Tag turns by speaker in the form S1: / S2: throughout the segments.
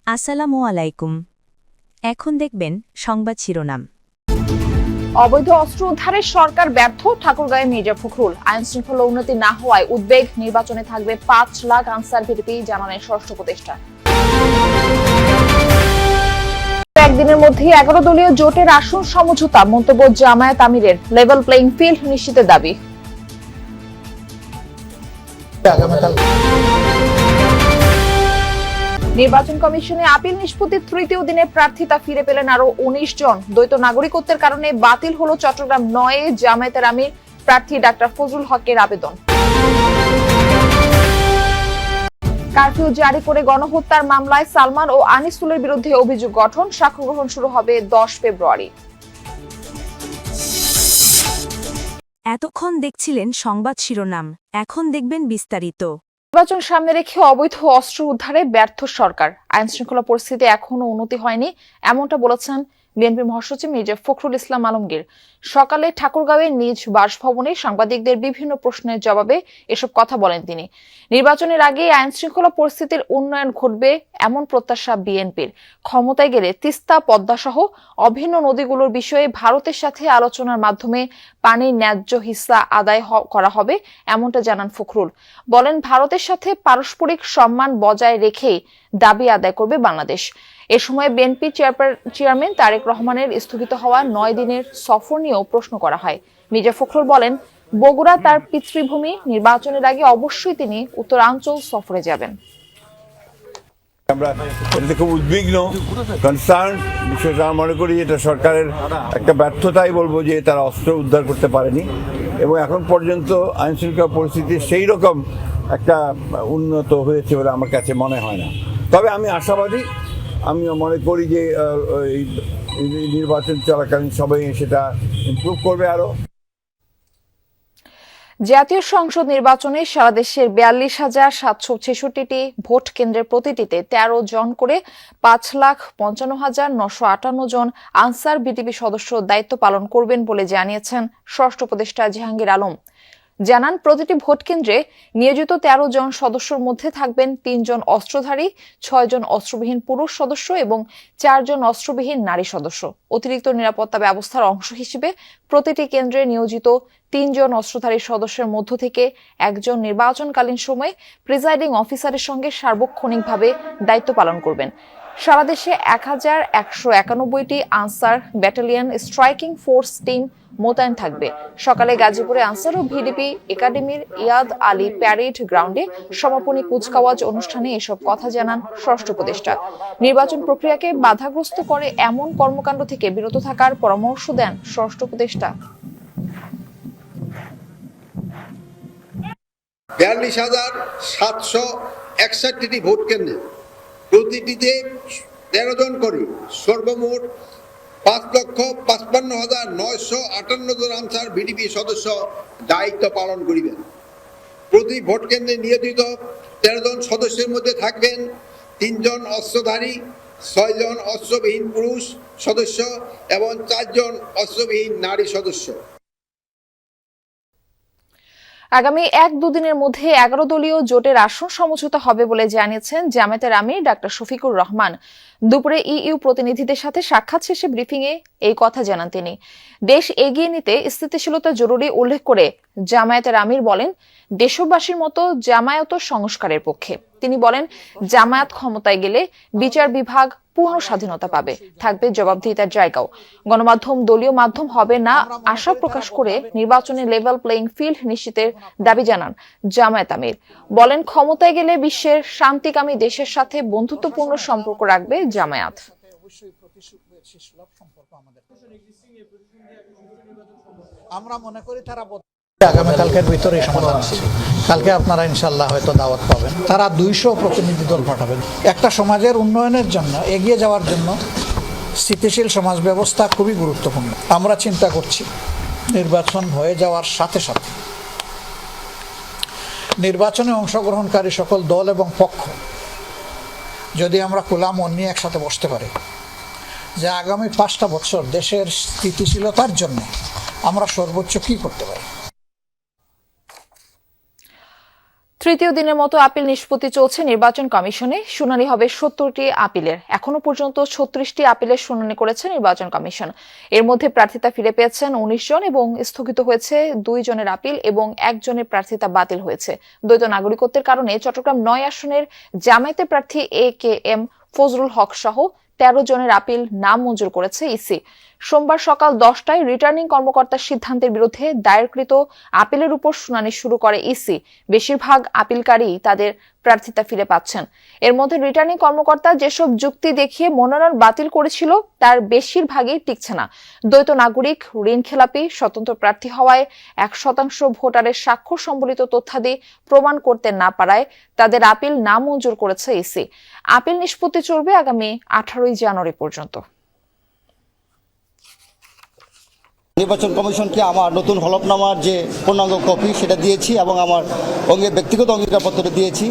S1: আসসালামু আলাইকুম। এখন দেখবেন সংবাদ শিরোনাম।
S2: অবৈধ অস্ত্র উদ্ধারে সরকার ব্যর্থ, ঠাকুরগাঁয়ে মির্জা ফখরুল। আইন শৃঙ্খলা উন্নতি না হওয়ায় উদ্বেগ, নির্বাচনে থাকবে ৫ লাখ আনসার ভিডিপি, জানালেন স্বরাষ্ট্র উপদেষ্টা। একদিনের মধ্যে 11 দলীয় জোটের আসন সমঝোতা, মন্তব্য জামায়াত আমিরের। লেভেল প্লেইং ফিল্ড নিশ্চিতের দাবি। নির্বাচন কমিশনে আপিল নিষ্পত্তির তৃতীয় দিনে প্রার্থিতা ফিরে পেলেন আরো ১৯ জন। দ্বৈত নাগরিকত্বের কারণে বাতিল হলো চট্টগ্রাম ৯ জামায়াতের আমির প্রার্থী ডাক্তার ফজলুল হকের আবেদন। কারফিউ জারি করে গণহত্যার মামলায় সালমান ও আনিসুলের বিরুদ্ধে অভিযোগ গঠন, সাক্ষ্য গ্রহণ শুরু হবে ১০ ফেব্রুয়ারি।
S1: এতক্ষণ দেখছিলেন সংবাদ শিরোনাম, এখন দেখবেন বিস্তারিত।
S2: নির্বাচন সামনে রেখে অবৈধ অস্ত্র উদ্ধারে ব্যর্থ সরকার। আইন শৃঙ্খলা পরিস্থিতি এখনো উন্নতি হয়নি, এমনটা বলেছেন বিএনপি মহাসচিব মির্জা ফখরুল ইসলাম আলমগীর। সকালে ঠাকুরগাঁওয়ের নিজ বাসভবনে সাংবাদিকদের বিভিন্ন প্রশ্নের জবাবে এসব কথা বলেন তিনি। নির্বাচনের আগে আইন শৃঙ্খলা পরিস্থিতির উন্নয়ন ঘটবে এমন প্রত্যাশা বিএনপির। ক্ষমতায় গেলে তিস্তা, পদ্মা সহ অভিন্ন নদীগুলোর বিষয়ে ভারতের সাথে আলোচনার মাধ্যমে পানির ন্যায্য হিস্সা আদায় করা হবে, এমনটা জানান ফখরুল। বলেন, ভারতের সাথে পারস্পরিক সম্মান বজায় রেখেই দাবি আদায় করবে বাংলাদেশ। এ সময় বিএনপি চেয়ারম্যান তারেক রহমানের স্থগিত হওয়া ৯ দিনের সফর নিয়েও প্রশ্ন করা হয়। মির্জা ফখরুল বলেন, বগুড়া তার পিতৃভূমি, নির্বাচনের আগে অবশ্যই তিনি উত্তরাঞ্চল সফরে যাবেন।
S3: আমরা এটাতে খুব উদ্বিগ্ন, কনসার্ন। বিষয়টা মনে করি এটা সরকারের একটা ব্যর্থতাই বলবো যে তারা অস্ত্র উদ্ধার করতে পারেনি এবং এখন পর্যন্ত আইন শৃঙ্খলা পরিস্থিতি সেই রকম একটা উন্নত হয়েছে বলে আমার কাছে মনে হয় না। তবে আমি আশাবাদী, আমি মনে করি যে নির্বাচন চলাকালীন সবাই সেটা ইমপ্রুভ করবে আরো।
S2: জাতীয় সংসদ নির্বাচনে সারা দেশের ৪২,৭৬৬টি ভোট কেন্দ্রের প্রতিটিতে ১৩ জন করে ৫,৫৫,৯৫৮ জন আনসার ভিডিপি সদস্য দায়িত্ব পালন করবেন বলে জানিয়েছেন স্বরাষ্ট্র উপদেষ্টা জাহাঙ্গীর আলম। জানান, প্রতিটি ভোট কেন্দ্রে নিয়োজিত ১৩ জন সদস্যর মধ্যে থাকবেন ৩ জন অস্ত্রধারী, ৬ জন অস্ত্রবিহীন পুরুষ সদস্য এবং ৪ জন অস্ত্রবিহীন নারী সদস্য। অতিরিক্ত নিরাপত্তা ব্যবস্থার অংশ হিসেবে প্রতিটি কেন্দ্রে নিয়োজিত ৩ জন অস্ত্রধারী সদস্যের মধ্য থেকে একজন নির্বাচনকালীন সময়ে প্রিজাইডিং অফিসারের সঙ্গে সার্বক্ষণিকভাবে দায়িত্ব পালন করবেন। সারা দেশে ১,১৯১টি Ansar battalion striking force team মোতায়েন থাকবে। সকালে গাজীপুরে আনসার ও ভিডিপি একাডেমির ইয়াদ আলী প্যারেড গ্রাউন্ডে সমাপনী কুচকাওয়াজ অনুষ্ঠানে এসব কথা জানান স্বরাষ্ট্র উপদেষ্টা। নির্বাচন প্রক্রিয়াকে বাধাগ্রস্ত করে এমন কর্মকাণ্ড থেকে বিরত থাকার পরামর্শ দেন স্বরাষ্ট্র উপদেষ্টা।
S4: ৪২,৭৬১টি ভোট কেন্দ্রে প্রতিটিতে ১৩ জন করে সর্বমোট ৫,৫৫,৯৫৮ জন আনসার ভিডিপি সদস্য দায়িত্ব পালন করিবেন। প্রতি ভোট কেন্দ্রে নিয়োজিত ১৩ জন সদস্যের মধ্যে থাকবেন ৩ জন অস্ত্রধারী, ৬ জন অস্ত্রবিহীন পুরুষ সদস্য এবং ৪ জন অস্ত্রবিহীন নারী সদস্য।
S2: আগামী ১-২ দিনের মধ্যে ১১ দলীয় জোটের আসন সমঝোতা হবে বলে জানিয়েছেন জামায়াতের আমির ডাক্তার শফিকুর রহমান। দুপুরে ইইউ প্রতিনিধিদের সাথে সাক্ষাৎ শেষে ব্রিফিংয়ে এই কথা জানান তিনি। দেশ এগিয়ে নিতে স্থিতিশীলতা জরুরি উল্লেখ করে জামায়াতের আমির বলেন, দেশবাসীর মতো জামায়াতও সংস্কারের পক্ষে। তিনি বলেন, জামায়াত ক্ষমতায় গেলে বিচার বিভাগ পূর্ণ স্বাধীনতা পাবে, থাকবে জবাবদিহিতার জায়গাও। গণমাধ্যম দলীয় মাধ্যম হবে না আশা প্রকাশ করে নির্বাচনে লেভেল প্লেইং ফিল্ড নিশ্চিতের দাবি জানান জামায়াত আমির। বলেন, ক্ষমতায় গেলে বিশ্বের শান্তিকামী দেশের সাথে বন্ধুত্বপূর্ণ সম্পর্ক রাখবে জামায়াত।
S5: আমরা মনে করি তারা আগামীকালকের ভিতরে সমাধান আছে। কালকে আপনারা ইনশাল্লাহ হয়তো দাওয়াত পাবেন। তারা ২০০ প্রতিনিধি দল পাঠাবেন। একটা সমাজের উন্নয়নের জন্য, এগিয়ে যাওয়ার জন্য স্থিতিশীল সমাজ ব্যবস্থা খুবই গুরুত্বপূর্ণ। আমরা চিন্তা করছি নির্বাচন হয়ে যাওয়ার সাথে সাথে নির্বাচনে অংশগ্রহণকারী সকল দল এবং পক্ষ যদি আমরা খোলা মন নিয়ে একসাথে বসতে পারি যে আগামী ৫টা বছর দেশের স্থিতিশীলতার জন্য আমরা সর্বোচ্চ কি করতে পারি।
S2: তৃতীয় দিনের মতো আপিল নিষ্পত্তি চলছে নির্বাচন কমিশনে। শুনানি হবে 70টি আপিলের। এখনো পর্যন্ত 36টি আপিলের শুনানি করেছে নির্বাচন কমিশন। এর মধ্যে প্রার্থিতা ফিরে পেয়েছেন 19 জন এবং স্থগিত হয়েছে 2 জনের আপিল এবং 1 জনের প্রার্থিতা বাতিল হয়েছে। দ্বৈত নাগরিকত্বের কারণে চট্টগ্রাম 9 আসনের জামায়াতের প্রার্থী AKM ফজলুল হক সহ 13 জনের আপিল নামঞ্জুর করেছে ইসি। সোমবার সকাল 10টায় রিটার্নিং কর্মকর্তার সিদ্ধান্তের বিরুদ্ধে দায়েরকৃত আপিলের উপর শুনানি শুরু করে ইসি। বেশিরভাগ আপিলকারী তাদের প্রার্থিতা ফিরে পাচ্ছেন। এর মধ্যে রিটার্নিং কর্মকর্তা যেসব যুক্তি দেখিয়ে মনোনয়ন বাতিল করেছিল তার বেশিরভাগই টিকছে না। দ্বৈত নাগরিক, ঋণ খেলাপি, স্বতন্ত্র প্রার্থী হওয়ায় 1% ভোটারের স্বাক্ষর সম্বলিত তথ্যাদি প্রমাণ করতে না পারায় তাদের আপিল নামঞ্জুর করেছে ইসি। আপিল নিষ্পত্তি চলবে আগামী 18 জানুয়ারি পর্যন্ত।
S6: নির্বাচন কমিশনকে আমার নতুন হলফনামার যে পূর্ণাঙ্গ কপি সেটা দিয়েছি এবং আমার ব্যক্তিগত অঙ্গীকারপত্রটা দিয়েছি।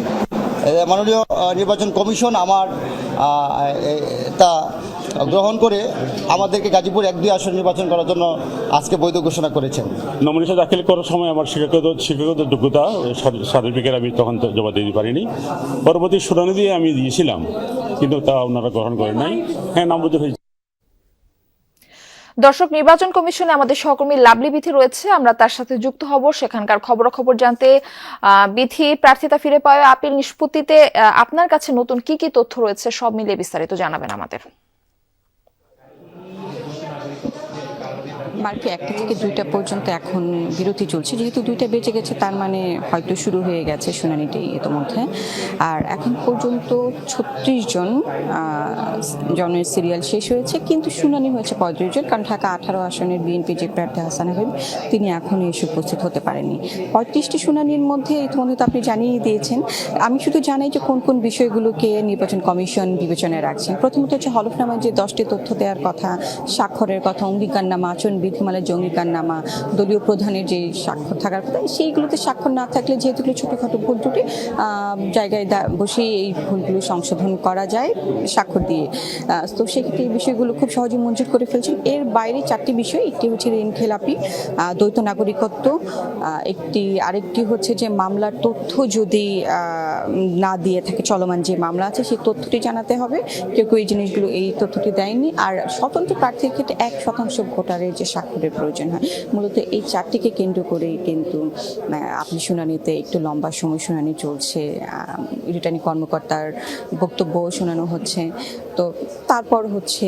S6: মাননীয় নির্বাচন কমিশন আমার তা গ্রহণ করে আমাদেরকে গাজীপুর 1-2 আসন নির্বাচন করার জন্য আজকে বৈধ ঘোষণা করেছেন।
S7: নমিনেশন দাখিল করার সময় আমার শিক্ষাগত যোগ্যতা সার্টিফিকেট আমি তখন জমা দিতে পারিনি। পরবর্তী শুনানি দিয়ে আমি দিয়েছিলাম, কিন্তু তা ওনারা গ্রহণ করেন নাই। হ্যাঁ, নামঞ্জুর হয়েছে।
S2: দর্শক, নির্বাচন কমিশনে আমাদের সহকর্মী লাভলি বিথি রয়েছে, আমরা তার সাথে যুক্ত হব সেখানকার খবরাখবর জানতে। বিথি, প্রার্থিতা ফিরে পাওয়া আপিল নিষ্পত্তিতে আপনার কাছে নতুন কি কি তথ্য রয়েছে সব মিলিয়ে বিস্তারিত জানাবেন আমাদের।
S8: বাকি 1টা থেকে 2টা পর্যন্ত এখন বিরতি চলছে। যেহেতু 2টা বেজে গেছে তার মানে হয়তো শুরু হয়ে গেছে শুনানিটি ইতিমধ্যে। আর এখন পর্যন্ত 36 জনের সিরিয়াল শেষ হয়েছে, কিন্তু শুনানি হয়েছে 35 জন, কারণ ঢাকা 18 আসনের বিএনপি যে প্রার্থী হাসান হাবিব তিনি এখনই এসে উপস্থিত হতে পারেননি। 35টি শুনানির মধ্যে ইতিমধ্যে তো আপনি জানিয়ে দিয়েছেন। আমি শুধু জানাই যে কোন কোন বিষয়গুলোকে নির্বাচন কমিশন বিবেচনায় রাখছেন। প্রথমত হচ্ছে হলফনামায় যে 10টি তথ্য দেওয়ার কথা, স্বাক্ষরের কথা, অঙ্গীকারনামা, আচরণ বিধিমালার যে অঙ্গীকারনামা, দলীয় প্রধানের যে স্বাক্ষর থাকার কথা, সেইগুলোতে স্বাক্ষর না থাকলে যেহেতু ছোটোখাটো ভুল ত্রুটি জায়গায় বসে এই ভুলগুলো সংশোধন করা যায় স্বাক্ষর দিয়ে। তো সেক্ষেত্রে এই বিষয়গুলো খুব সহজে মঞ্জুর করে ফেলছেন। এর বাইরে 4টি বিষয়, একটি হচ্ছে ঋণ খেলাপি, দ্বৈত নাগরিকত্ব, আরেকটি হচ্ছে যে মামলার তথ্য যদি না দিয়ে থাকে, চলমান যে মামলা আছে সেই তথ্যটি জানাতে হবে। কেউ এই জিনিসগুলো এই তথ্যটি দেয়নি। আর স্বতন্ত্র প্রার্থীর ক্ষেত্রে 1% ভোটারের যে স্বাক্ষরের প্রয়োজন হয়। মূলত এই 4টিকে কেন্দ্র করেই কিন্তু আপনি শুনানিতে একটু লম্বা সময় শুনানি চলছে। রিটার্নিং কর্মকর্তার বক্তব্য শোনানো হচ্ছে, তো তারপর হচ্ছে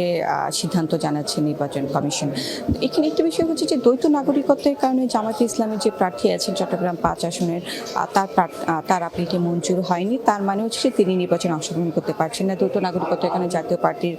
S8: সিদ্ধান্ত জানাচ্ছে নির্বাচন কমিশন। এখানে একটি বিষয় হচ্ছে যে দ্বৈত নাগরিকত্বের কারণে জামায়াতে ইসলামের যে প্রার্থী আছেন চট্টগ্রাম 5 আসনের, তার আপিলটি মঞ্জুর হয়নি। তার মানে হচ্ছে তিনি নির্বাচনে অংশগ্রহণ করতে পারছেন না। দ্বৈত নাগরিকত্বের কারণে জাতীয় পার্টির